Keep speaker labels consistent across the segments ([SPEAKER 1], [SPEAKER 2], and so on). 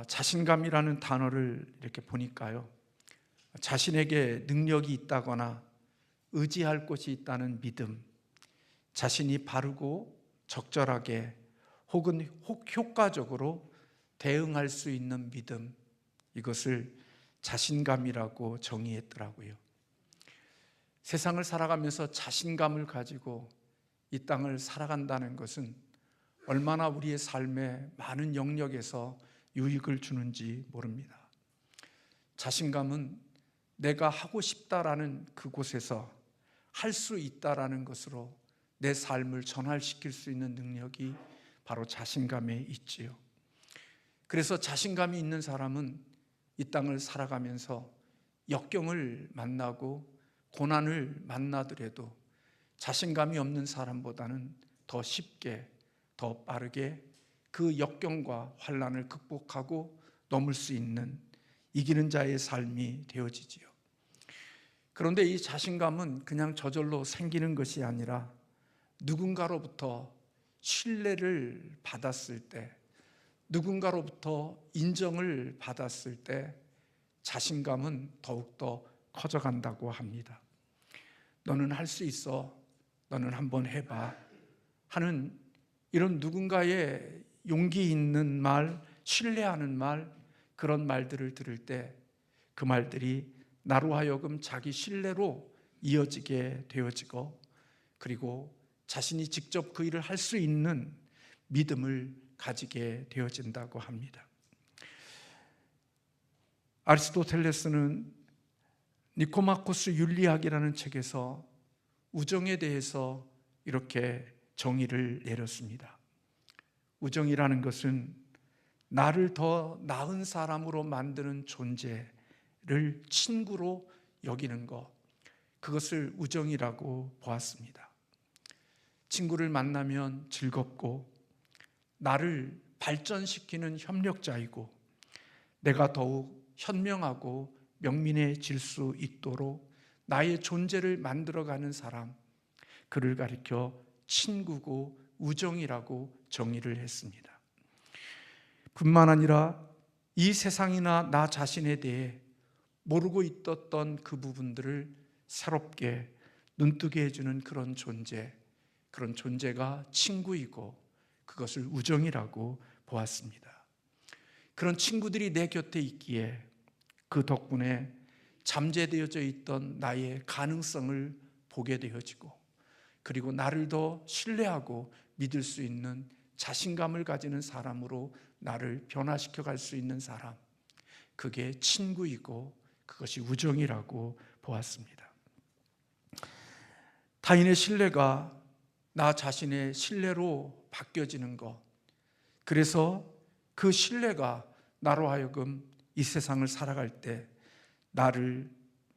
[SPEAKER 1] 자신감이라는 단어를 이렇게 보니까요, 자신에게 능력이 있다거나 의지할 곳이 있다는 믿음, 자신이 바르고 적절하게 혹은 효과적으로 대응할 수 있는 믿음, 이것을 자신감이라고 정의했더라고요. 세상을 살아가면서 자신감을 가지고 이 땅을 살아간다는 것은 얼마나 우리의 삶에 많은 영역에서 유익을 주는지 모릅니다. 자신감은 내가 하고 싶다라는 그곳에서 할 수 있다라는 것으로 내 삶을 전환시킬 수 있는 능력이 바로 자신감에 있지요. 그래서 자신감이 있는 사람은 이 땅을 살아가면서 역경을 만나고 고난을 만나더라도 자신감이 없는 사람보다는 더 쉽게, 더 빠르게 그 역경과 환난을 극복하고 넘을 수 있는 이기는 자의 삶이 되어지지요. 그런데 이 자신감은 그냥 저절로 생기는 것이 아니라 누군가로부터 신뢰를 받았을 때, 누군가로부터 인정을 받았을 때 자신감은 더욱더 커져간다고 합니다. 너는 할 수 있어, 너는 한번 해봐 하는 이런 누군가의 용기 있는 말, 신뢰하는 말, 그런 말들을 들을 때 그 말들이 나로 하여금 자기 신뢰로 이어지게 되어지고, 그리고 자신이 직접 그 일을 할 수 있는 믿음을 가지게 되어진다고 합니다. 아리스토텔레스는 니코마코스 윤리학이라는 책에서 우정에 대해서 이렇게 정의를 내렸습니다. 우정이라는 것은 나를 더 나은 사람으로 만드는 존재를 친구로 여기는 것, 그것을 우정이라고 보았습니다. 친구를 만나면 즐겁고 나를 발전시키는 협력자이고 내가 더욱 현명하고 명민해질 수 있도록 나의 존재를 만들어가는 사람, 그를 가리켜 친구고 우정이라고 정의를 했습니다. 뿐만 아니라 이 세상이나 나 자신에 대해 모르고 있었던 그 부분들을 새롭게 눈뜨게 해주는 그런 존재가 친구이고 그것을 우정이라고 보았습니다. 그런 친구들이 내 곁에 있기에 그 덕분에 잠재되어져 있던 나의 가능성을 보게 되어지고, 그리고 나를 더 신뢰하고 믿을 수 있는 자신감을 가지는 사람으로 나를 변화시켜 갈 수 있는 사람, 그게 친구이고 그것이 우정이라고 보았습니다. 타인의 신뢰가 나 자신의 신뢰로 바뀌어지는 것, 그래서 그 신뢰가 나로 하여금 이 세상을 살아갈 때 나를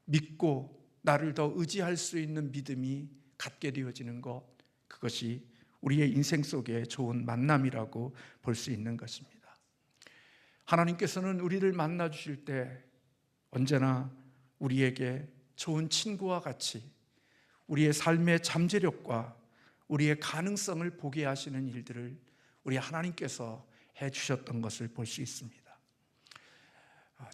[SPEAKER 1] 믿고 나를 더 의지할 수 있는 믿음이 갖게 되어지는 것, 그것이 우리의 인생 속에 좋은 만남이라고 볼 수 있는 것입니다. 하나님께서는 우리를 만나 주실 때 언제나 우리에게 좋은 친구와 같이 우리의 삶의 잠재력과 우리의 가능성을 보게 하시는 일들을 우리 하나님께서 해 주셨던 것을 볼 수 있습니다.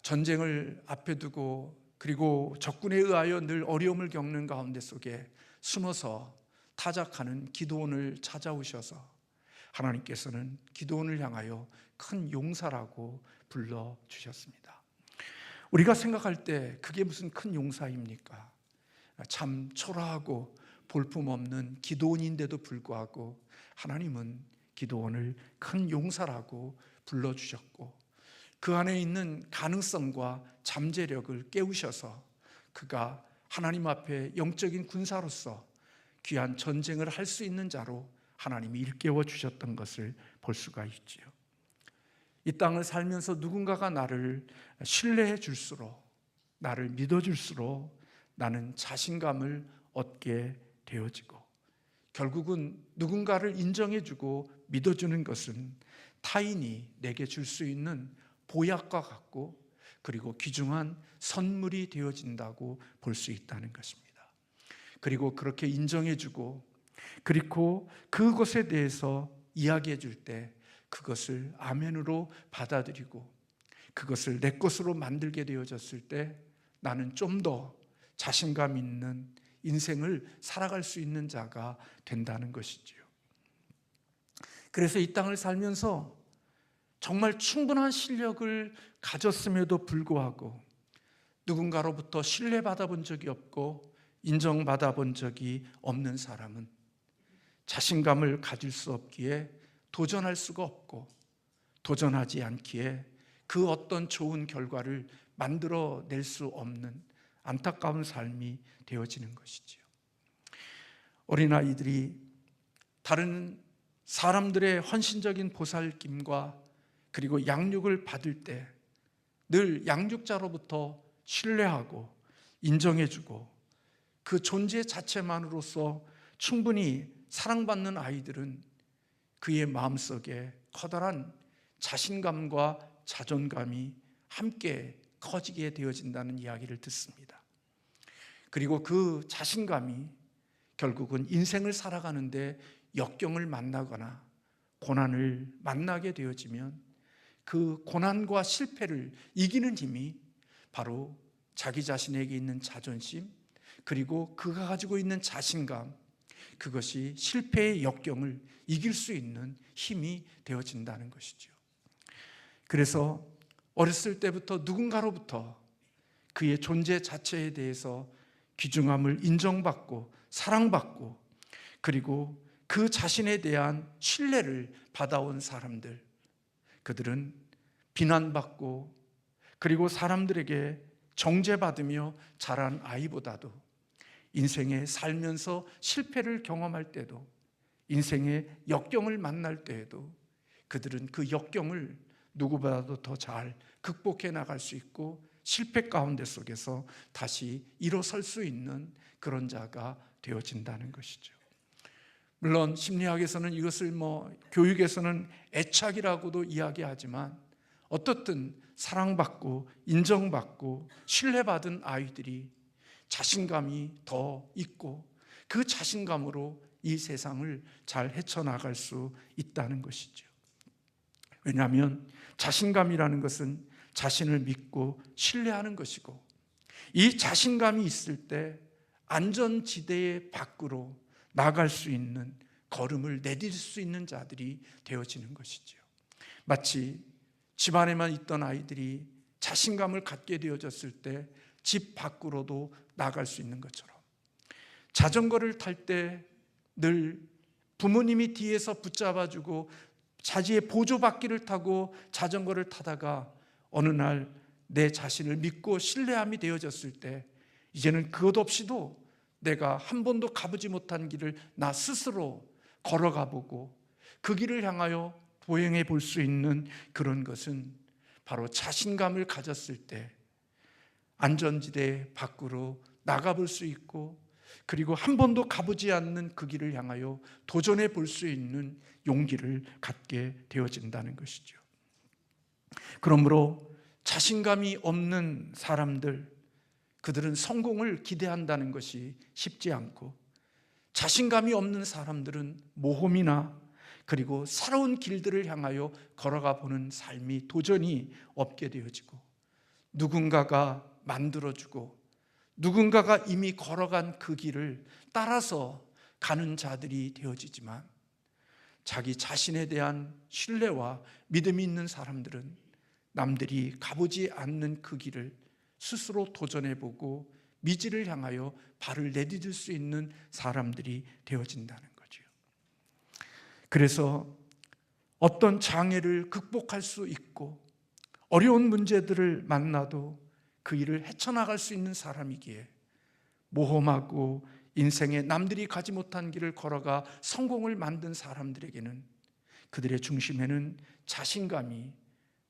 [SPEAKER 1] 전쟁을 앞에 두고 그리고 적군에 의하여 늘 어려움을 겪는 가운데 속에 숨어서 타작하는 기드온을 찾아오셔서 하나님께서는 기드온을 향하여 큰 용사라고 불러주셨습니다. 우리가 생각할 때 그게 무슨 큰 용사입니까? 참 초라하고 볼품없는 기드온인데도 불구하고 하나님은 기드온을 큰 용사라고 불러주셨고, 그 안에 있는 가능성과 잠재력을 깨우셔서 그가 하나님 앞에 영적인 군사로서 귀한 전쟁을 할 수 있는 자로 하나님이 일깨워 주셨던 것을 볼 수가 있지요. 이 땅을 살면서 누군가가 나를 신뢰해 줄수록, 나를 믿어 줄수록 나는 자신감을 얻게 되어지고, 결국은 누군가를 인정해 주고 믿어 주는 것은 타인이 내게 줄 수 있는 보약과 같고, 그리고 귀중한 선물이 되어진다고 볼 수 있다는 것입니다. 그리고 그렇게 인정해 주고, 그리고 그것에 대해서 이야기해 줄 때 그것을 아멘으로 받아들이고 그것을 내 것으로 만들게 되어졌을 때 나는 좀 더 자신감 있는 인생을 살아갈 수 있는 자가 된다는 것이지요. 그래서 이 땅을 살면서 정말 충분한 실력을 가졌음에도 불구하고 누군가로부터 신뢰받아 본 적이 없고 인정받아 본 적이 없는 사람은 자신감을 가질 수 없기에 도전할 수가 없고, 도전하지 않기에 그 어떤 좋은 결과를 만들어낼 수 없는 안타까운 삶이 되어지는 것이지요. 어린아이들이 다른 사람들의 헌신적인 보살김과 그리고 양육을 받을 때 늘 양육자로부터 신뢰하고 인정해주고 그 존재 자체만으로서 충분히 사랑받는 아이들은 그의 마음속에 커다란 자신감과 자존감이 함께 커지게 되어진다는 이야기를 듣습니다. 그리고 그 자신감이 결국은 인생을 살아가는데 역경을 만나거나 고난을 만나게 되어지면 그 고난과 실패를 이기는 힘이 바로 자기 자신에게 있는 자존심, 그리고 그가 가지고 있는 자신감, 그것이 실패의 역경을 이길 수 있는 힘이 되어진다는 것이죠. 그래서 어렸을 때부터 누군가로부터 그의 존재 자체에 대해서 귀중함을 인정받고 사랑받고 그리고 그 자신에 대한 신뢰를 받아온 사람들, 그들은 비난받고 그리고 사람들에게 정죄받으며 자란 아이보다도 인생에 살면서 실패를 경험할 때도 인생의 역경을 만날 때에도 그들은 그 역경을 누구보다도 더 잘 극복해 나갈 수 있고 실패 가운데 속에서 다시 일어설 수 있는 그런 자가 되어진다는 것이죠. 물론 심리학에서는 이것을 교육에서는 애착이라고도 이야기하지만 어떻든 사랑받고 인정받고 신뢰받은 아이들이 자신감이 더 있고 그 자신감으로 이 세상을 잘 헤쳐나갈 수 있다는 것이죠. 왜냐하면 자신감이라는 것은 자신을 믿고 신뢰하는 것이고 이 자신감이 있을 때 안전지대의 밖으로 나갈 수 있는 걸음을 내딜 수 있는 자들이 되어지는 것이죠. 마치 집안에만 있던 아이들이 자신감을 갖게 되어졌을 때 집 밖으로도 나갈 수 있는 것처럼 자전거를 탈 때 늘 부모님이 뒤에서 붙잡아주고 자기의 보조바퀴를 타고 자전거를 타다가 어느 날 내 자신을 믿고 신뢰함이 되어졌을 때 이제는 그것 없이도 내가 한 번도 가보지 못한 길을 나 스스로 걸어가 보고 그 길을 향하여 도행해 볼 수 있는 그런 것은 바로 자신감을 가졌을 때 안전지대 밖으로 나가볼 수 있고 그리고 한 번도 가보지 않는 그 길을 향하여 도전해 볼 수 있는 용기를 갖게 되어진다는 것이죠. 그러므로 자신감이 없는 사람들, 그들은 성공을 기대한다는 것이 쉽지 않고 자신감이 없는 사람들은 모험이나 그리고 새로운 길들을 향하여 걸어가 보는 삶이 도전이 없게 되어지고 누군가가 만들어주고 누군가가 이미 걸어간 그 길을 따라서 가는 자들이 되어지지만 자기 자신에 대한 신뢰와 믿음이 있는 사람들은 남들이 가보지 않는 그 길을 스스로 도전해보고 미지를 향하여 발을 내디딜 수 있는 사람들이 되어진다는 거죠. 그래서 어떤 장애를 극복할 수 있고 어려운 문제들을 만나도 그 일을 헤쳐나갈 수 있는 사람이기에 모험하고 인생에 남들이 가지 못한 길을 걸어가 성공을 만든 사람들에게는 그들의 중심에는 자신감이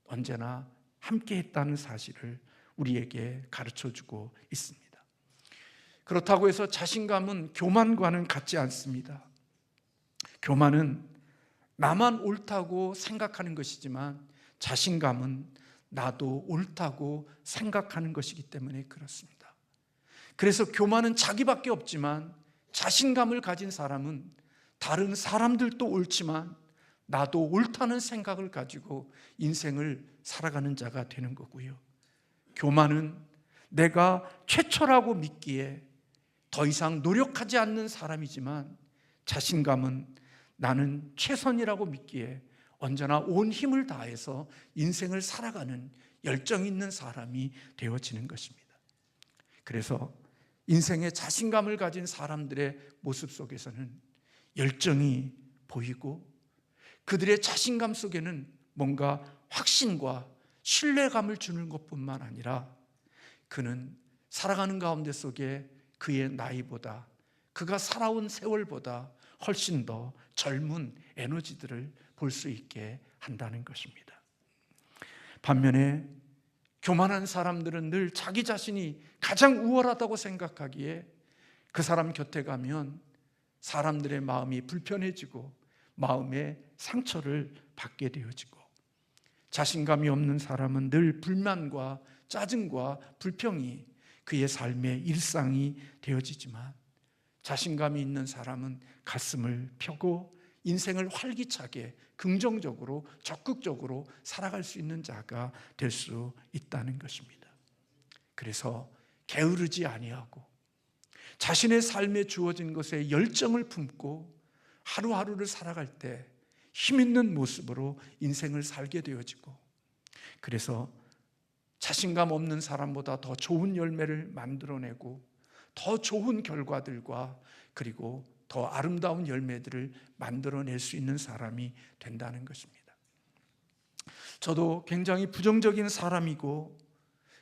[SPEAKER 1] 언제나 함께했다는 사실을 우리에게 가르쳐주고 있습니다. 그렇다고 해서 자신감은 교만과는 같지 않습니다. 교만은 나만 옳다고 생각하는 것이지만 자신감은 나도 옳다고 생각하는 것이기 때문에 그렇습니다. 그래서 교만은 자기밖에 없지만 자신감을 가진 사람은 다른 사람들도 옳지만 나도 옳다는 생각을 가지고 인생을 살아가는 자가 되는 거고요. 교만은 내가 최초라고 믿기에 더 이상 노력하지 않는 사람이지만, 자신감은 나는 최선이라고 믿기에 언제나 온 힘을 다해서 인생을 살아가는 열정 있는 사람이 되어지는 것입니다. 그래서 인생에 자신감을 가진 사람들의 모습 속에서는 열정이 보이고, 그들의 자신감 속에는 뭔가 확신과 신뢰감을 주는 것뿐만 아니라, 그는 살아가는 가운데 속에 그의 나이보다, 그가 살아온 세월보다 훨씬 더 젊은 에너지들을 볼 수 있게 한다는 것입니다. 반면에 교만한 사람들은 늘 자기 자신이 가장 우월하다고 생각하기에 그 사람 곁에 가면 사람들의 마음이 불편해지고 마음의 상처를 받게 되어지고, 자신감이 없는 사람은 늘 불만과 짜증과 불평이 그의 삶의 일상이 되어지지만, 자신감이 있는 사람은 가슴을 펴고 인생을 활기차게 긍정적으로 적극적으로 살아갈 수 있는 자가 될 수 있다는 것입니다. 그래서 게으르지 아니하고 자신의 삶에 주어진 것에 열정을 품고 하루하루를 살아갈 때 힘있는 모습으로 인생을 살게 되어지고, 그래서 자신감 없는 사람보다 더 좋은 열매를 만들어내고 더 좋은 결과들과 그리고 더 아름다운 열매들을 만들어낼 수 있는 사람이 된다는 것입니다. 저도 굉장히 부정적인 사람이고,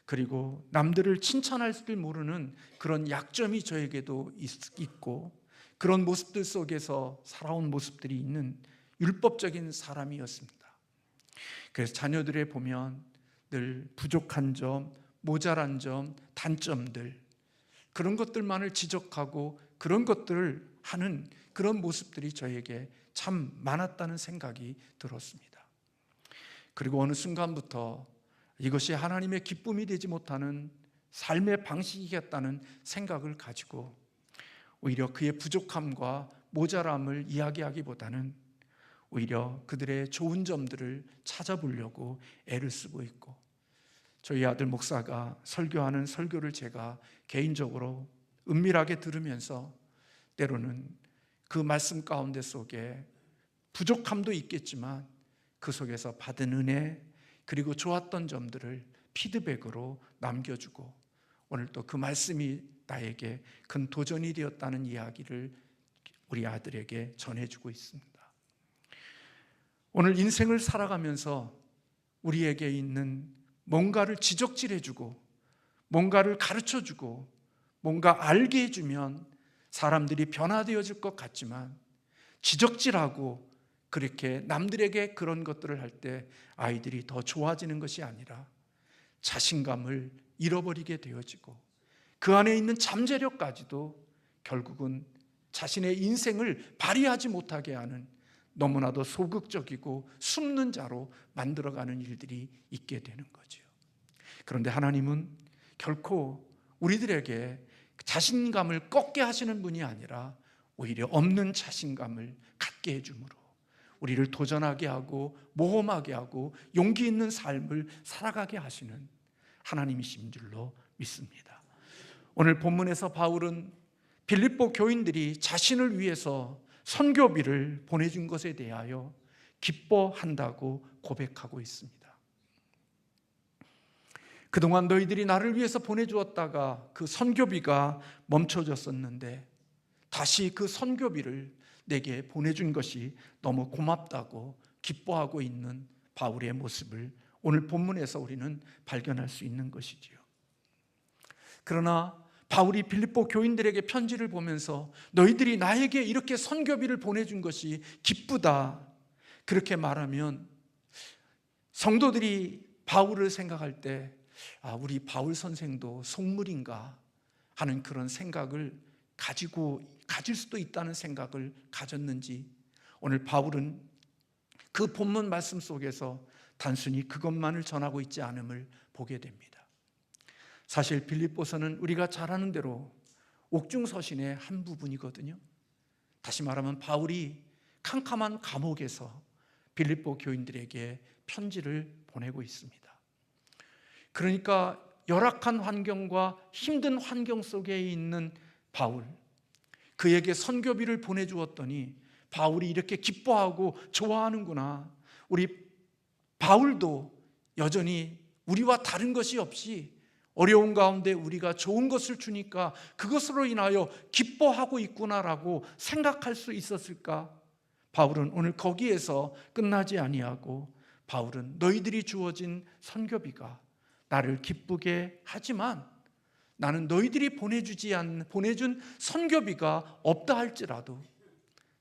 [SPEAKER 1] 그리고 남들을 칭찬할 줄 모르는 그런 약점이 저에게도 있고, 그런 모습들 속에서 살아온 모습들이 있는 율법적인 사람이었습니다. 그래서 자녀들에 보면 늘 부족한 점, 모자란 점, 단점들, 그런 것들만을 지적하고 그런 것들을 하는 그런 모습들이 저에게 참 많았다는 생각이 들었습니다. 그리고 어느 순간부터 이것이 하나님의 기쁨이 되지 못하는 삶의 방식이겠다는 생각을 가지고, 오히려 그의 부족함과 모자람을 이야기하기보다는 오히려 그들의 좋은 점들을 찾아보려고 애를 쓰고 있고, 저희 아들 목사가 설교하는 설교를 제가 개인적으로 은밀하게 들으면서 때로는 그 말씀 가운데 속에 부족함도 있겠지만 그 속에서 받은 은혜 그리고 좋았던 점들을 피드백으로 남겨주고, 오늘 또 그 말씀이 나에게 큰 도전이 되었다는 이야기를 우리 아들에게 전해주고 있습니다. 오늘 인생을 살아가면서 우리에게 있는 뭔가를 지적질해주고 뭔가를 가르쳐주고 뭔가 알게 해주면 사람들이 변화되어질 것 같지만, 지적질하고 그렇게 남들에게 그런 것들을 할 때 아이들이 더 좋아지는 것이 아니라 자신감을 잃어버리게 되어지고, 그 안에 있는 잠재력까지도 결국은 자신의 인생을 발휘하지 못하게 하는 너무나도 소극적이고 숨는 자로 만들어가는 일들이 있게 되는 거죠. 그런데 하나님은 결코 우리들에게 자신감을 꺾게 하시는 분이 아니라 오히려 없는 자신감을 갖게 해주므로 우리를 도전하게 하고 모험하게 하고 용기 있는 삶을 살아가게 하시는 하나님이신 줄로 믿습니다. 오늘 본문에서 바울은 빌립보 교인들이 자신을 위해서 선교비를 보내준 것에 대하여 기뻐한다고 고백하고 있습니다. 그동안 너희들이 나를 위해서 보내주었다가 그 선교비가 멈춰졌었는데 다시 그 선교비를 내게 보내준 것이 너무 고맙다고 기뻐하고 있는 바울의 모습을 오늘 본문에서 우리는 발견할 수 있는 것이지요. 그러나 바울이 빌립보 교인들에게 편지를 보면서 너희들이 나에게 이렇게 선교비를 보내준 것이 기쁘다 그렇게 말하면, 성도들이 바울을 생각할 때 우리 바울 선생도 속물인가 하는 그런 생각을 가질 수도 있다는 생각을 가졌는지, 오늘 바울은 그 본문 말씀 속에서 단순히 그것만을 전하고 있지 않음을 보게 됩니다. 사실 빌립보서는 우리가 잘 아는 대로 옥중서신의 한 부분이거든요. 다시 말하면 바울이 캄캄한 감옥에서 빌립보 교인들에게 편지를 보내고 있습니다. 그러니까 열악한 환경과 힘든 환경 속에 있는 바울, 그에게 선교비를 보내주었더니 바울이 이렇게 기뻐하고 좋아하는구나. 우리 바울도 여전히 우리와 다른 것이 없이 어려운 가운데 우리가 좋은 것을 주니까 그것으로 인하여 기뻐하고 있구나라고 생각할 수 있었을까? 바울은 오늘 거기에서 끝나지 아니하고, 바울은 너희들이 주어진 선교비가 나를 기쁘게 하지만 나는 너희들이 보내준 선교비가 없다 할지라도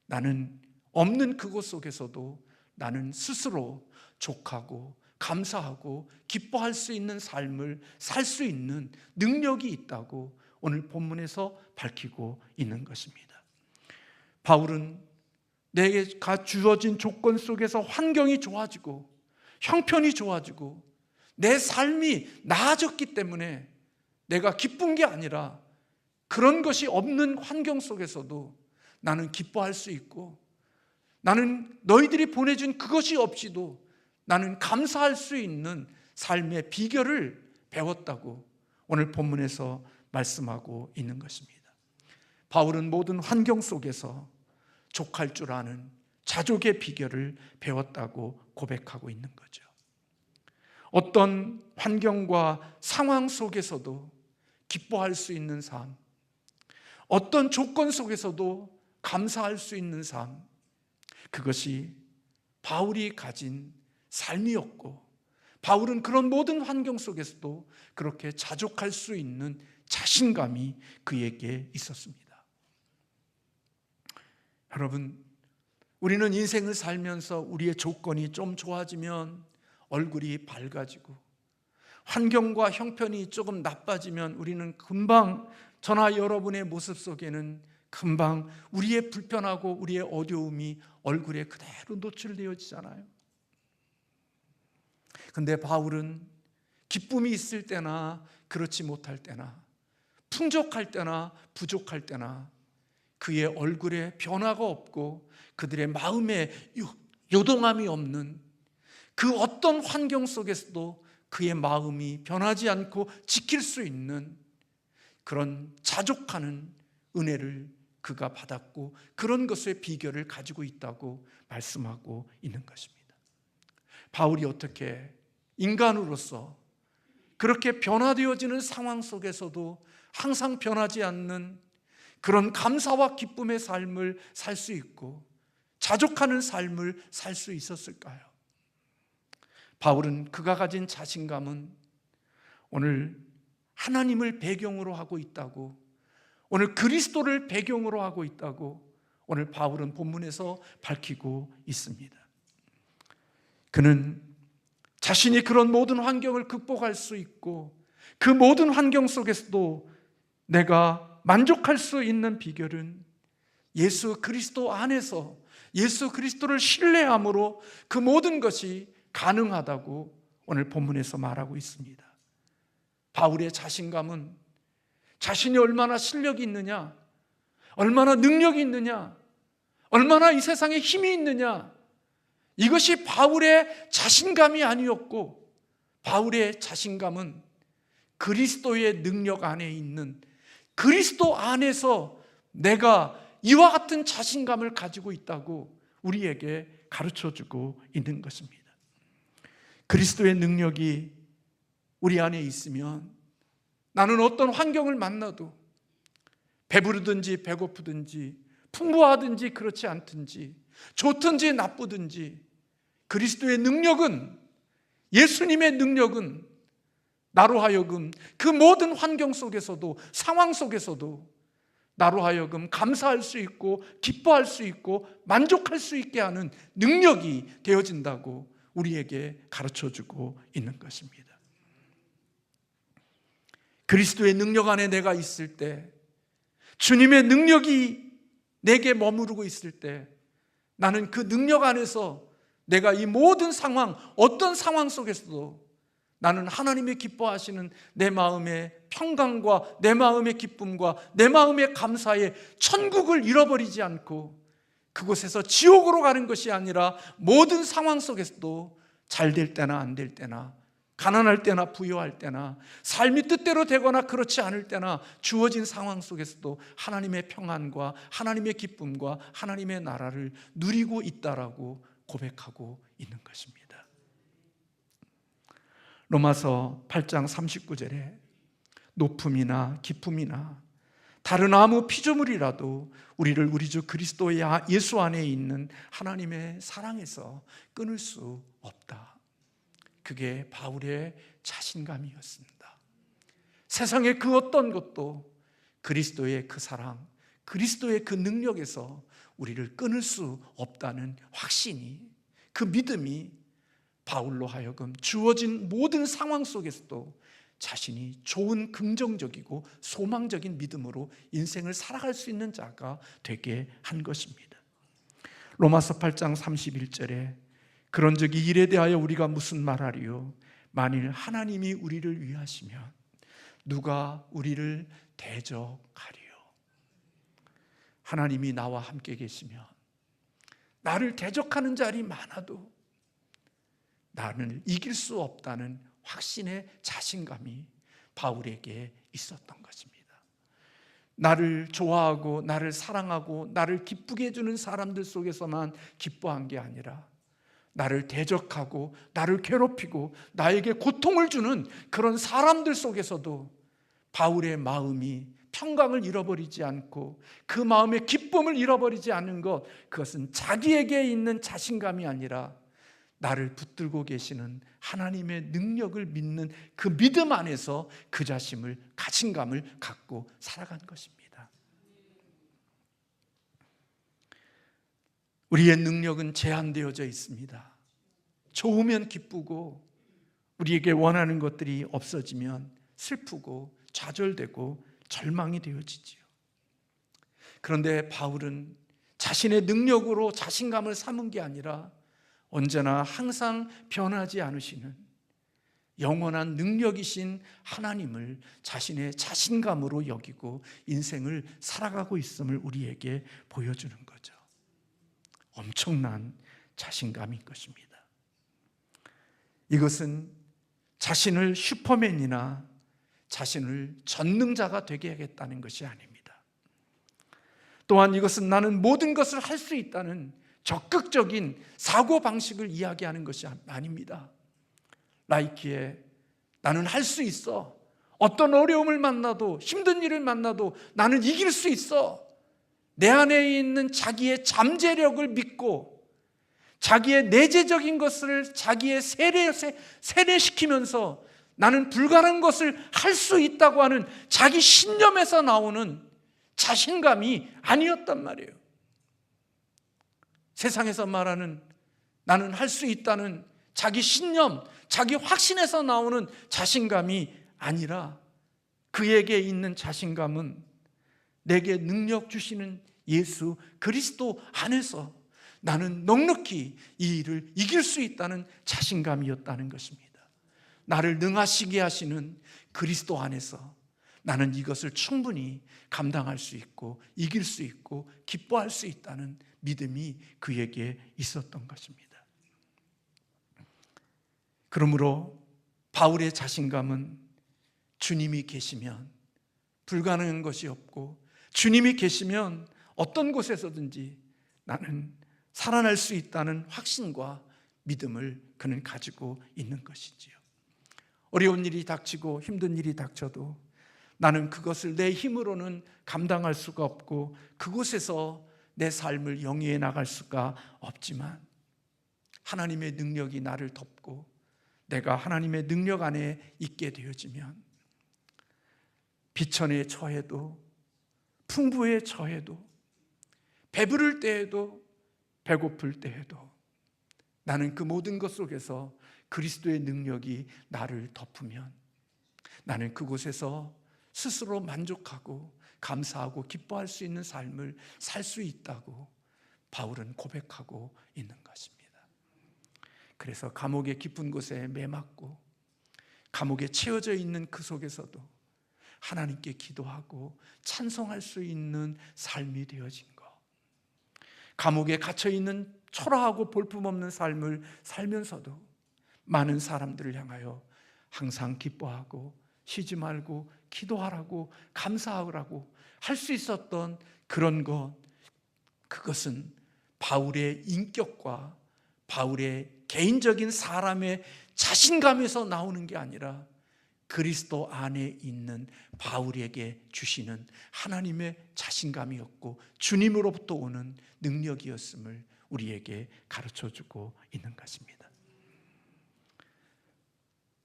[SPEAKER 1] 나는 없는 그곳 속에서도 나는 스스로 족하고 감사하고 기뻐할 수 있는 삶을 살 수 있는 능력이 있다고 오늘 본문에서 밝히고 있는 것입니다. 바울은 내가 주어진 조건 속에서 환경이 좋아지고 형편이 좋아지고 내 삶이 나아졌기 때문에 내가 기쁜 게 아니라 그런 것이 없는 환경 속에서도 나는 기뻐할 수 있고, 나는 너희들이 보내준 그것이 없이도 나는 감사할 수 있는 삶의 비결을 배웠다고 오늘 본문에서 말씀하고 있는 것입니다. 바울은 모든 환경 속에서 족할 줄 아는 자족의 비결을 배웠다고 고백하고 있는 거죠. 어떤 환경과 상황 속에서도 기뻐할 수 있는 삶, 어떤 조건 속에서도 감사할 수 있는 삶, 그것이 바울이 가진 삶이었고, 바울은 그런 모든 환경 속에서도 그렇게 자족할 수 있는 자신감이 그에게 있었습니다. 여러분, 우리는 인생을 살면서 우리의 조건이 좀 좋아지면 얼굴이 밝아지고, 환경과 형편이 조금 나빠지면 우리는 금방, 저나 여러분의 모습 속에는 금방 우리의 불편하고 우리의 어려움이 얼굴에 그대로 노출되어지잖아요. 근데 바울은 기쁨이 있을 때나 그렇지 못할 때나, 풍족할 때나 부족할 때나 그의 얼굴에 변화가 없고 그들의 마음에 요동함이 없는, 그 어떤 환경 속에서도 그의 마음이 변하지 않고 지킬 수 있는 그런 자족하는 은혜를 그가 받았고, 그런 것의 비결을 가지고 있다고 말씀하고 있는 것입니다. 바울이 어떻게 인간으로서 그렇게 변화되어지는 상황 속에서도 항상 변하지 않는 그런 감사와 기쁨의 삶을 살 수 있고 자족하는 삶을 살 수 있었을까요? 바울은 그가 가진 자신감은 오늘 하나님을 배경으로 하고 있다고, 오늘 그리스도를 배경으로 하고 있다고 오늘 바울은 본문에서 밝히고 있습니다. 그는 자신이 그런 모든 환경을 극복할 수 있고 그 모든 환경 속에서도 내가 만족할 수 있는 비결은 예수 그리스도 안에서 예수 그리스도를 신뢰함으로 그 모든 것이 가능하다고 오늘 본문에서 말하고 있습니다. 바울의 자신감은 자신이 얼마나 실력이 있느냐, 얼마나 능력이 있느냐, 얼마나 이 세상에 힘이 있느냐, 이것이 바울의 자신감이 아니었고, 바울의 자신감은 그리스도의 능력 안에 있는, 그리스도 안에서 내가 이와 같은 자신감을 가지고 있다고 우리에게 가르쳐주고 있는 것입니다. 그리스도의 능력이 우리 안에 있으면 나는 어떤 환경을 만나도 배부르든지 배고프든지 풍부하든지 그렇지 않든지 좋든지 나쁘든지 그리스도의 능력은, 예수님의 능력은 나로 하여금 그 모든 환경 속에서도 상황 속에서도 나로 하여금 감사할 수 있고 기뻐할 수 있고 만족할 수 있게 하는 능력이 되어진다고 우리에게 가르쳐주고 있는 것입니다. 그리스도의 능력 안에 내가 있을 때, 주님의 능력이 내게 머무르고 있을 때 나는 그 능력 안에서 내가 이 모든 상황, 어떤 상황 속에서도 나는 하나님의 기뻐하시는 내 마음의 평강과 내 마음의 기쁨과 내 마음의 감사에 천국을 잃어버리지 않고 그곳에서 지옥으로 가는 것이 아니라 모든 상황 속에서도 잘 될 때나 안 될 때나, 가난할 때나 부유할 때나, 삶이 뜻대로 되거나 그렇지 않을 때나 주어진 상황 속에서도 하나님의 평안과 하나님의 기쁨과 하나님의 나라를 누리고 있다라고 고백하고 있는 것입니다. 로마서 8장 39절에 높음이나 기쁨이나 다른 아무 피조물이라도 우리를 우리 주 그리스도 예수 안에 있는 하나님의 사랑에서 끊을 수 없다. 그게 바울의 자신감이었습니다. 세상의 그 어떤 것도 그리스도의 그 사랑, 그리스도의 그 능력에서 우리를 끊을 수 없다는 확신이, 그 믿음이 바울로 하여금 주어진 모든 상황 속에서도 자신이 좋은 긍정적이고 소망적인 믿음으로 인생을 살아갈 수 있는 자가 되게 한 것입니다. 로마서 8장 31절에 그런즉 이 일에 대하여 우리가 무슨 말하리요? 만일 하나님이 우리를 위하시면 누가 우리를 대적하리요? 하나님이 나와 함께 계시면 나를 대적하는 자리 많아도 나는 이길 수 없다는 확신의 자신감이 바울에게 있었던 것입니다. 나를 좋아하고 나를 사랑하고 나를 기쁘게 해주는 사람들 속에서만 기뻐한 게 아니라 나를 대적하고 나를 괴롭히고 나에게 고통을 주는 그런 사람들 속에서도 바울의 마음이 평강을 잃어버리지 않고 그 마음의 기쁨을 잃어버리지 않는 것, 그것은 자기에게 있는 자신감이 아니라 나를 붙들고 계시는 하나님의 능력을 믿는 그 믿음 안에서 그 자신감을 갖고 살아간 것입니다. 우리의 능력은 제한되어져 있습니다. 좋으면 기쁘고 우리에게 원하는 것들이 없어지면 슬프고 좌절되고 절망이 되어지지요. 그런데 바울은 자신의 능력으로 자신감을 삼은 게 아니라 언제나 항상 변하지 않으시는 영원한 능력이신 하나님을 자신의 자신감으로 여기고 인생을 살아가고 있음을 우리에게 보여주는 거죠. 엄청난 자신감인 것입니다. 이것은 자신을 슈퍼맨이나 자신을 전능자가 되게 하겠다는 것이 아닙니다. 또한 이것은 나는 모든 것을 할 수 있다는 적극적인 사고방식을 이야기하는 것이 아닙니다. 라이키에 나는 할 수 있어, 어떤 어려움을 만나도 힘든 일을 만나도 나는 이길 수 있어, 내 안에 있는 자기의 잠재력을 믿고 자기의 내재적인 것을 자기의 세뇌시키면서 나는 불가능한 것을 할 수 있다고 하는 자기 신념에서 나오는 자신감이 아니었단 말이에요. 세상에서 말하는 나는 할 수 있다는 자기 신념, 자기 확신에서 나오는 자신감이 아니라 그에게 있는 자신감은 내게 능력 주시는 예수 그리스도 안에서 나는 넉넉히 이 일을 이길 수 있다는 자신감이었다는 것입니다. 나를 능하시게 하시는 그리스도 안에서 나는 이것을 충분히 감당할 수 있고 이길 수 있고 기뻐할 수 있다는 믿음이 그에게 있었던 것입니다. 그러므로 바울의 자신감은 주님이 계시면 불가능한 것이 없고 주님이 계시면 어떤 곳에서든지 나는 살아날 수 있다는 확신과 믿음을 그는 가지고 있는 것이지요. 어려운 일이 닥치고 힘든 일이 닥쳐도 나는 그것을 내 힘으로는 감당할 수가 없고 그곳에서 내 삶을 영위해 나갈 수가 없지만 하나님의 능력이 나를 덮고 내가 하나님의 능력 안에 있게 되어지면 비천에 처해도 풍부에 처해도 배부를 때에도 배고플 때에도 나는 그 모든 것 속에서 그리스도의 능력이 나를 덮으면 나는 그곳에서 스스로 만족하고 감사하고 기뻐할 수 있는 삶을 살 수 있다고 바울은 고백하고 있는 것입니다. 그래서 감옥의 깊은 곳에 매맞고 감옥에 채워져 있는 그 속에서도 하나님께 기도하고 찬송할 수 있는 삶이 되어진 것, 감옥에 갇혀있는 초라하고 볼품없는 삶을 살면서도 많은 사람들을 향하여 항상 기뻐하고 쉬지 말고 기도하라고 감사하라고 할 수 있었던 그런 것, 그것은 바울의 인격과 바울의 개인적인 사람의 자신감에서 나오는 게 아니라 그리스도 안에 있는 바울에게 주시는 하나님의 자신감이었고 주님으로부터 오는 능력이었음을 우리에게 가르쳐주고 있는 것입니다.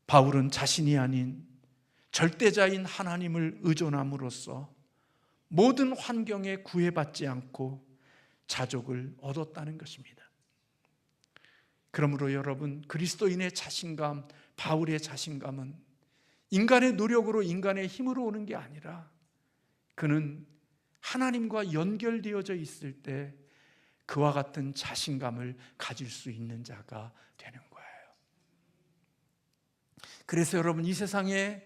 [SPEAKER 1] 바울은 자신이 아닌 절대자인 하나님을 의존함으로써 모든 환경에 구애받지 않고 자족을 얻었다는 것입니다. 그러므로 여러분, 그리스도인의 자신감, 바울의 자신감은 인간의 노력으로 인간의 힘으로 오는 게 아니라 그는 하나님과 연결되어져 있을 때 그와 같은 자신감을 가질 수 있는 자가 되는 거예요. 그래서 여러분, 이 세상의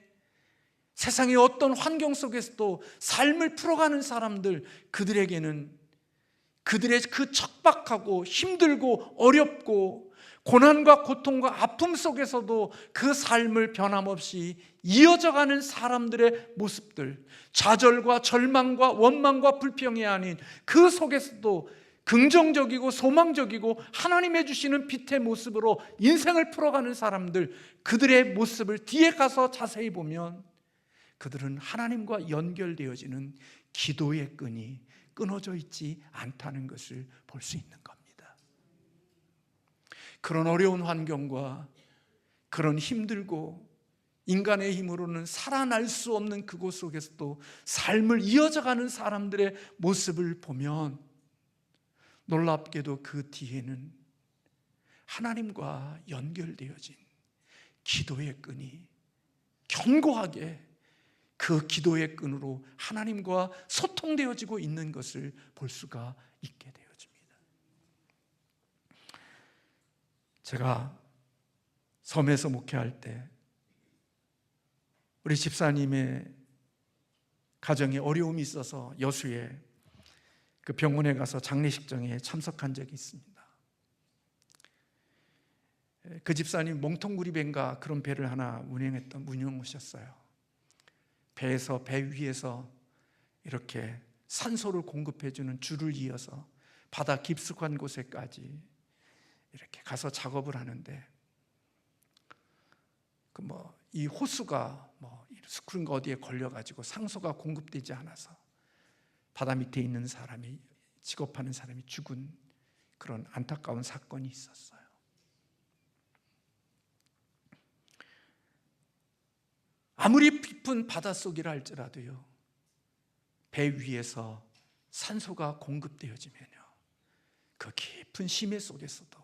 [SPEAKER 1] 어떤 환경 속에서도 삶을 풀어가는 사람들, 그들에게는 그들의 그 척박하고 힘들고 어렵고 고난과 고통과 아픔 속에서도 그 삶을 변함없이 이어져가는 사람들의 모습들, 좌절과 절망과 원망과 불평이 아닌 그 속에서도 긍정적이고 소망적이고 하나님의 주시는 빛의 모습으로 인생을 풀어가는 사람들, 그들의 모습을 뒤에 가서 자세히 보면 그들은 하나님과 연결되어지는 기도의 끈이 끊어져 있지 않다는 것을 볼 수 있는 겁니다. 그런 어려운 환경과 그런 힘들고 인간의 힘으로는 살아날 수 없는 그곳 속에서도 삶을 이어져가는 사람들의 모습을 보면 놀랍게도 그 뒤에는 하나님과 연결되어진 기도의 끈이 견고하게 그 기도의 끈으로 하나님과 소통되어지고 있는 것을 볼 수가 있게 되어집니다. 제가 섬에서 목회할 때 우리 집사님의 가정에 어려움이 있어서 여수에 그 병원에 가서 장례식장에 참석한 적이 있습니다. 그 집사님 몽통구리배인가 그런 배를 하나 운영하셨어요. 배 위에서 이렇게 산소를 공급해주는 줄을 이어서 바다 깊숙한 곳에까지 이렇게 가서 작업을 하는데 이 호수가 스크린가 어디에 걸려가지고 상소가 공급되지 않아서 바다 밑에 있는 사람이, 직업하는 사람이 죽은 그런 안타까운 사건이 있었어요. 아무리 깊은 바닷속이라 할지라도요, 배 위에서 산소가 공급되어지면요, 그 깊은 심해 속에서도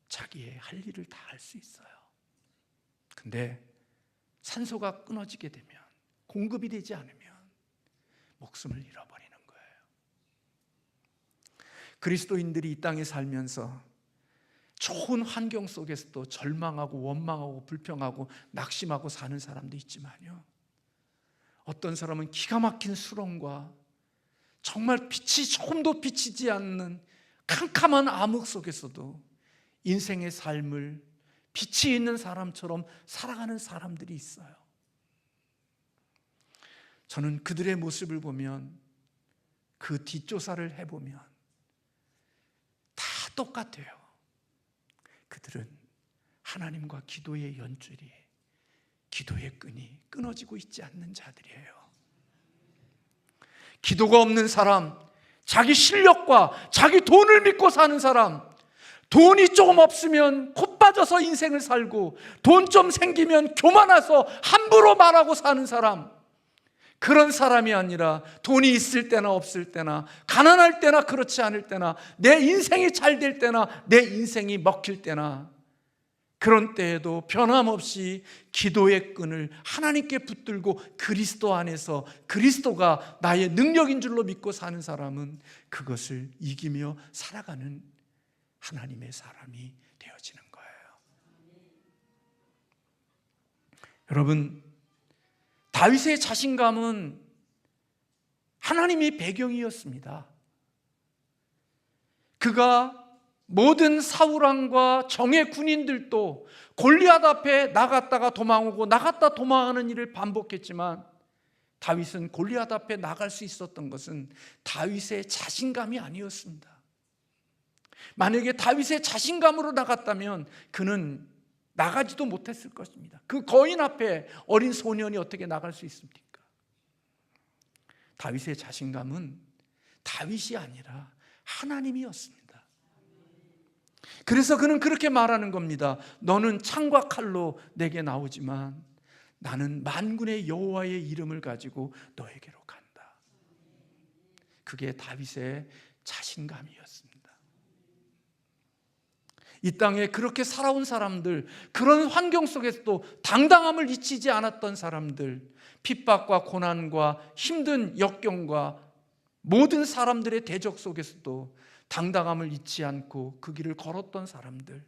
[SPEAKER 1] 자기의 할 일을 다 할 수 있어요. 근데 산소가 끊어지게 되면, 공급이 되지 않으면 목숨을 잃어버리는 거예요. 그리스도인들이 이 땅에 살면서 좋은 환경 속에서도 절망하고 원망하고 불평하고 낙심하고 사는 사람도 있지만요, 어떤 사람은 기가 막힌 수렁과 정말 빛이 조금도 비치지 않는 캄캄한 암흑 속에서도 인생의 삶을 빛이 있는 사람처럼 살아가는 사람들이 있어요. 저는 그들의 모습을 보면, 그 뒷조사를 해보면 다 똑같아요. 그들은 하나님과 기도의 연줄이, 기도의 끈이 끊어지고 있지 않는 자들이에요. 기도가 없는 사람, 자기 실력과 자기 돈을 믿고 사는 사람, 돈이 조금 없으면 콧 빠져서 인생을 살고 돈 좀 생기면 교만해서 함부로 말하고 사는 사람, 그런 사람이 아니라 돈이 있을 때나 없을 때나, 가난할 때나 그렇지 않을 때나, 내 인생이 잘 될 때나 내 인생이 먹힐 때나, 그런 때에도 변함없이 기도의 끈을 하나님께 붙들고 그리스도 안에서 그리스도가 나의 능력인 줄로 믿고 사는 사람은 그것을 이기며 살아가는 하나님의 사람이 되어지는 거예요. 여러분, 다윗의 자신감은 하나님이 배경이었습니다. 그가 모든 사울왕과 정예 군인들도 골리앗 앞에 나갔다가 도망오고 나갔다 도망하는 일을 반복했지만 다윗은 골리앗 앞에 나갈 수 있었던 것은 다윗의 자신감이 아니었습니다. 만약에 다윗의 자신감으로 나갔다면 그는 나가지도 못했을 것입니다. 그 거인 앞에 어린 소년이 어떻게 나갈 수 있습니까? 다윗의 자신감은 다윗이 아니라 하나님이었습니다. 그래서 그는 그렇게 말하는 겁니다. 너는 창과 칼로 내게 나오지만 나는 만군의 여호와의 이름을 가지고 너에게로 간다. 그게 다윗의 자신감이었습니다. 이 땅에 그렇게 살아온 사람들, 그런 환경 속에서도 당당함을 잊히지 않았던 사람들, 핍박과 고난과 힘든 역경과 모든 사람들의 대적 속에서도 당당함을 잊지 않고 그 길을 걸었던 사람들,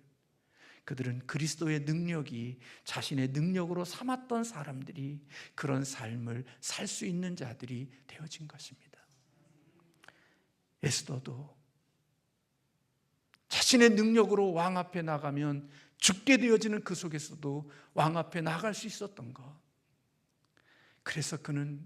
[SPEAKER 1] 그들은 그리스도의 능력이 자신의 능력으로 삼았던 사람들이 그런 삶을 살 수 있는 자들이 되어진 것입니다. 에스더도 자신의 능력으로 왕 앞에 나가면 죽게 되어지는 그 속에서도 왕 앞에 나갈 수 있었던 것. 그래서 그는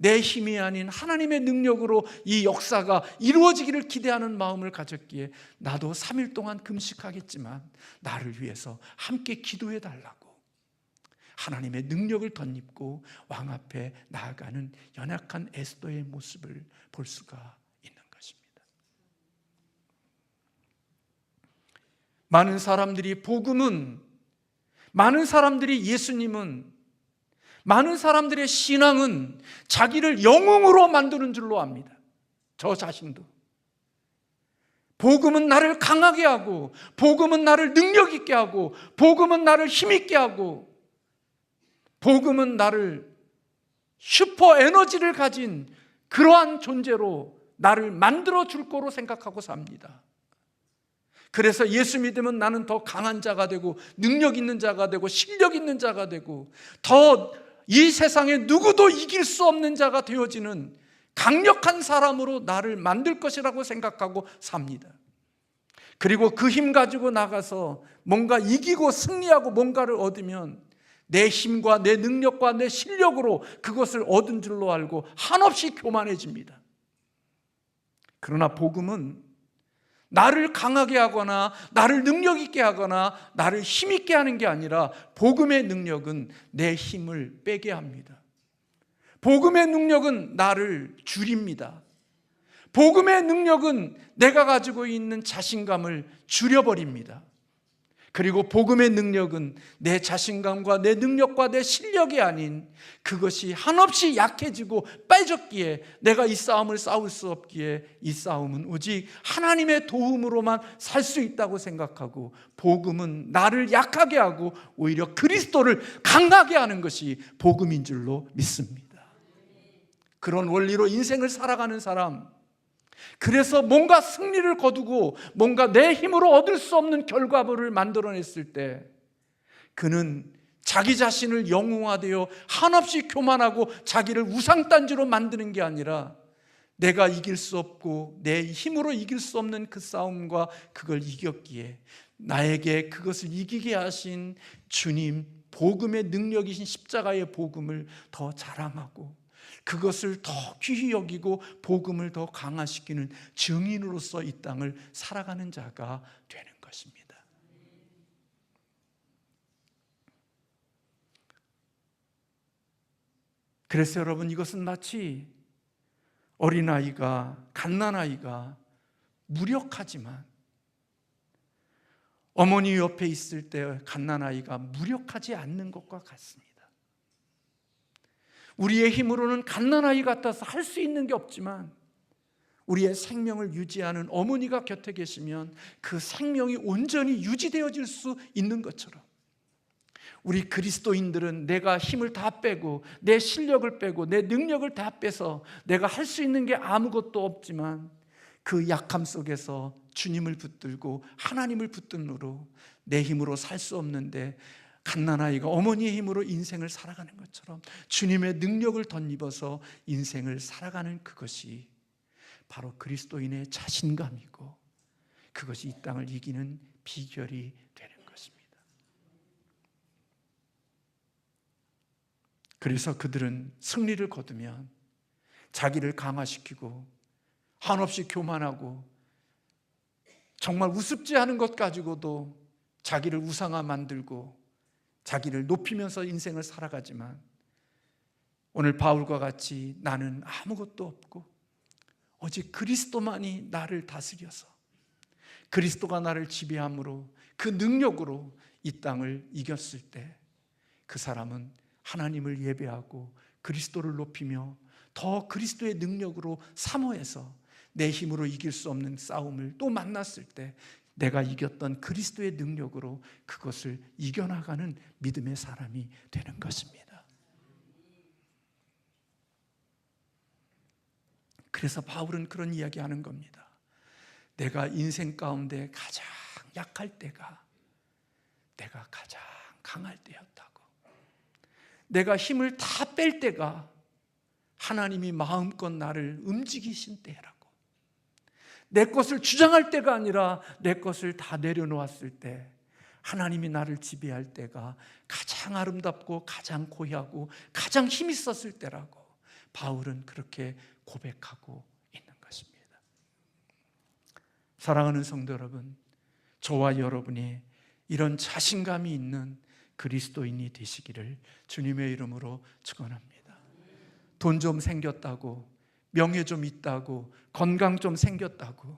[SPEAKER 1] 내 힘이 아닌 하나님의 능력으로 이 역사가 이루어지기를 기대하는 마음을 가졌기에 나도 3일 동안 금식하겠지만 나를 위해서 함께 기도해 달라고 하나님의 능력을 덧입고 왕 앞에 나아가는 연약한 에스더의 모습을 볼 수가 있는 것입니다. 많은 사람들이 복음은, 많은 사람들이 예수님은, 많은 사람들의 신앙은 자기를 영웅으로 만드는 줄로 압니다. 저 자신도. 복음은 나를 강하게 하고, 복음은 나를 능력 있게 하고, 복음은 나를 힘 있게 하고, 복음은 나를 슈퍼 에너지를 가진 그러한 존재로 나를 만들어 줄 거로 생각하고 삽니다. 그래서 예수 믿으면 나는 더 강한 자가 되고 능력 있는 자가 되고 실력 있는 자가 되고 더 이 세상에 누구도 이길 수 없는 자가 되어지는 강력한 사람으로 나를 만들 것이라고 생각하고 삽니다. 그리고 그 힘 가지고 나가서 뭔가 이기고 승리하고 뭔가를 얻으면 내 힘과 내 능력과 내 실력으로 그것을 얻은 줄로 알고 한없이 교만해집니다. 그러나 복음은 나를 강하게 하거나 나를 능력 있게 하거나 나를 힘 있게 하는 게 아니라 복음의 능력은 내 힘을 빼게 합니다. 복음의 능력은 나를 줄입니다. 복음의 능력은 내가 가지고 있는 자신감을 줄여버립니다. 그리고 복음의 능력은 내 자신감과 내 능력과 내 실력이 아닌 그것이 한없이 약해지고 빠졌기에 내가 이 싸움을 싸울 수 없기에 이 싸움은 오직 하나님의 도움으로만 살 수 있다고 생각하고 복음은 나를 약하게 하고 오히려 그리스도를 강하게 하는 것이 복음인 줄로 믿습니다. 그런 원리로 인생을 살아가는 사람, 그래서 뭔가 승리를 거두고 뭔가 내 힘으로 얻을 수 없는 결과물을 만들어냈을 때 그는 자기 자신을 영웅화되어 한없이 교만하고 자기를 우상단지로 만드는 게 아니라 내가 이길 수 없고 내 힘으로 이길 수 없는 그 싸움과 그걸 이겼기에 나에게 그것을 이기게 하신 주님, 복음의 능력이신 십자가의 복음을 더 자랑하고 그것을 더 귀히 여기고 복음을 더 강화시키는 증인으로서 이 땅을 살아가는 자가 되는 것입니다. 그래서 여러분, 이것은 마치 어린아이가, 갓난아이가 무력하지만 어머니 옆에 있을 때 갓난아이가 무력하지 않는 것과 같습니다. 우리의 힘으로는 갓난아이 같아서 할 수 있는 게 없지만 우리의 생명을 유지하는 어머니가 곁에 계시면 그 생명이 온전히 유지되어질 수 있는 것처럼 우리 그리스도인들은 내가 힘을 다 빼고 내 실력을 빼고 내 능력을 다 빼서 내가 할 수 있는 게 아무것도 없지만 그 약함 속에서 주님을 붙들고 하나님을 붙들므로 내 힘으로 살 수 없는데 갓난아이가 어머니의 힘으로 인생을 살아가는 것처럼 주님의 능력을 덧입어서 인생을 살아가는 그것이 바로 그리스도인의 자신감이고 그것이 이 땅을 이기는 비결이 되는 것입니다. 그래서 그들은 승리를 거두면 자기를 강화시키고 한없이 교만하고 정말 우습지 않은 것 가지고도 자기를 우상화 만들고 자기를 높이면서 인생을 살아가지만, 오늘 바울과 같이 나는 아무것도 없고 오직 그리스도만이 나를 다스려서 그리스도가 나를 지배함으로 그 능력으로 이 땅을 이겼을 때, 그 사람은 하나님을 예배하고 그리스도를 높이며 더 그리스도의 능력으로 사모해서 내 힘으로 이길 수 없는 싸움을 또 만났을 때 내가 이겼던 그리스도의 능력으로 그것을 이겨나가는 믿음의 사람이 되는 것입니다. 그래서 바울은 그런 이야기하는 겁니다. 내가 인생 가운데 가장 약할 때가 내가 가장 강할 때였다고. 내가 힘을 다 뺄 때가 하나님이 마음껏 나를 움직이신 때라고. 내 것을 주장할 때가 아니라 내 것을 다 내려놓았을 때 하나님이 나를 지배할 때가 가장 아름답고 가장 고귀하고 가장 힘이 있었을 때라고 바울은 그렇게 고백하고 있는 것입니다. 사랑하는 성도 여러분, 저와 여러분이 이런 자신감이 있는 그리스도인이 되시기를 주님의 이름으로 축원합니다. 돈 좀 생겼다고, 명예 좀 있다고, 건강 좀 생겼다고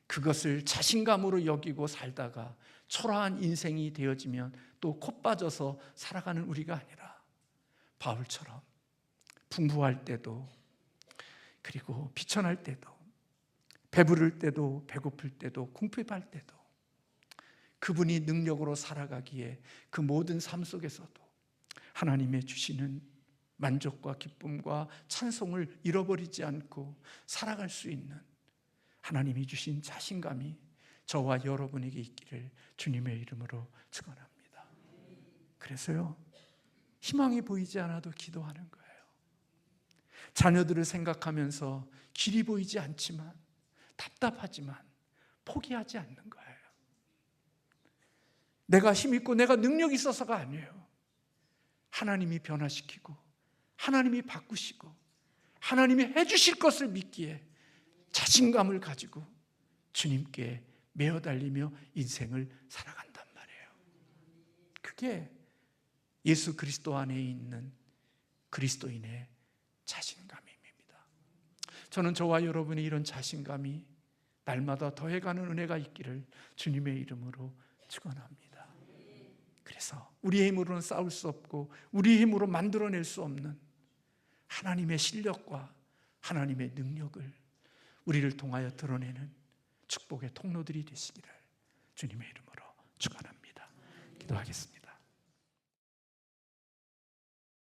[SPEAKER 1] 그것을 자신감으로 여기고 살다가 초라한 인생이 되어지면 또 콧 빠져서 살아가는 우리가 아니라 바울처럼 풍부할 때도, 그리고 비천할 때도, 배부를 때도, 배고플 때도, 궁핍할 때도 그분이 능력으로 살아가기에 그 모든 삶 속에서도 하나님의 주시는 만족과 기쁨과 찬송을 잃어버리지 않고 살아갈 수 있는 하나님이 주신 자신감이 저와 여러분에게 있기를 주님의 이름으로 축원합니다. 그래서요, 희망이 보이지 않아도 기도하는 거예요. 자녀들을 생각하면서 길이 보이지 않지만, 답답하지만 포기하지 않는 거예요. 내가 힘 있고 내가 능력이 있어서가 아니에요. 하나님이 변화시키고 하나님이 바꾸시고 하나님이 해주실 것을 믿기에 자신감을 가지고 주님께 매어 달리며 인생을 살아간단 말이에요. 그게 예수 그리스도 안에 있는 그리스도인의 자신감입니다. 저는 저와 여러분의 이런 자신감이 날마다 더해가는 은혜가 있기를 주님의 이름으로 축원합니다. 그래서 우리의 힘으로는 싸울 수 없고 우리의 힘으로 만들어낼 수 없는 하나님의 실력과 하나님의 능력을 우리를 통하여 드러내는 축복의 통로들이 되시기를 주님의 이름으로 축원합니다. 기도하겠습니다.